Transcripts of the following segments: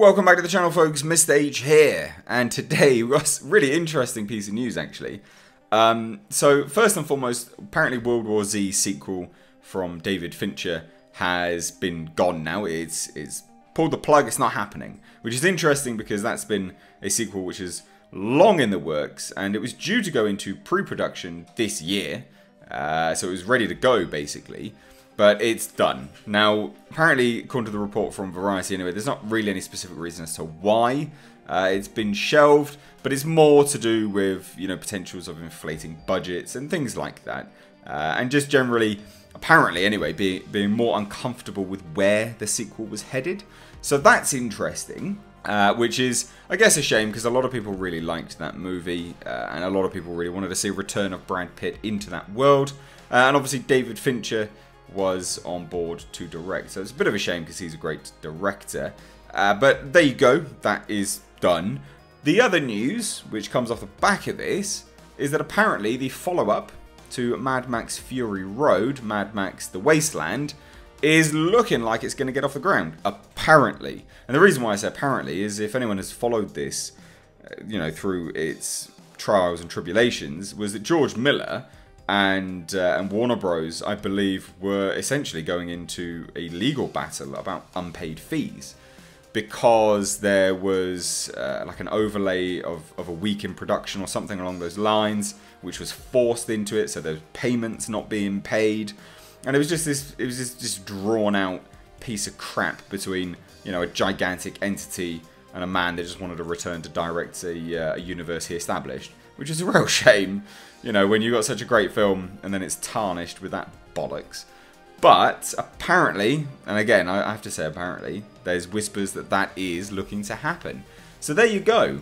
Welcome back to the channel, folks. Mr. H here, and today we've got a really interesting piece of news, actually. So first and foremost, apparently World War Z sequel from David Fincher has been gone now. It's pulled the plug. It's not happening, which is interesting because that's been a sequel which is long in the works, and it was due to go into pre-production this year. So it was ready to go, basically. But it's done. Now, apparently, according to the report from Variety anyway, there's not really any specific reason as to why it's been shelved, but it's more to do with, you know, potentials of inflating budgets and things like that. And just generally, apparently anyway, being more uncomfortable with where the sequel was headed. So that's interesting, which is, I guess, a shame because a lot of people really liked that movie and a lot of people really wanted to see a return of Brad Pitt into that world. And obviously David Fincher was on board to direct, so it's a bit of a shame because he's a great director, but there you go, that is done. The other news which comes off the back of this is that apparently the follow-up to Mad Max Fury Road, Mad Max The Wasteland, is looking like it's going to get off the ground, apparently. And the reason why I say apparently is if anyone has followed this, you know, through its trials and tribulations, was that George Miller and Warner Bros, I believe, were essentially going into a legal battle about unpaid fees because there was like an overlay of a week in production or something along those lines, which was forced into it, so there's payments not being paid, and it was just this drawn out piece of crap between, you know, a gigantic entity and a man that just wanted to return to direct a universe he established, which is a real shame, you know, when you got such a great film and then it's tarnished with that bollocks. But apparently, and again, I have to say apparently, there's whispers that that is looking to happen. So there you go.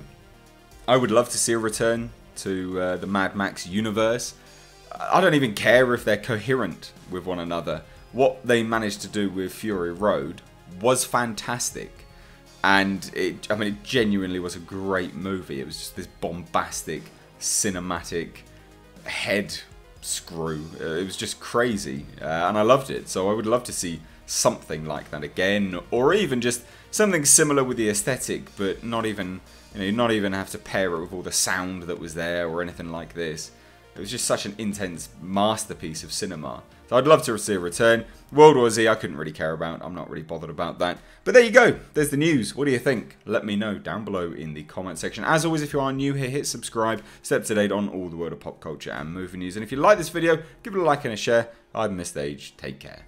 I would love to see a return to the Mad Max universe. I don't even care if they're coherent with one another. What they managed to do with Fury Road was fantastic. And I mean, it genuinely was a great movie. It was just this bombastic, cinematic head screw. It was just crazy, and I loved it. So I would love to see something like that again, or even just something similar with the aesthetic, but not even, you know, not even have to pair it with all the sound that was there or anything like this. It was just such an intense masterpiece of cinema. So I'd love to see a return. World War Z, I couldn't really care about. I'm not really bothered about that. But there you go. There's the news. What do you think? Let me know down below in the comment section. As always, if you are new here, hit subscribe. Stay up to date on all the world of pop culture and movie news. And if you like this video, give it a like and a share. I'm Mr. H. Take care.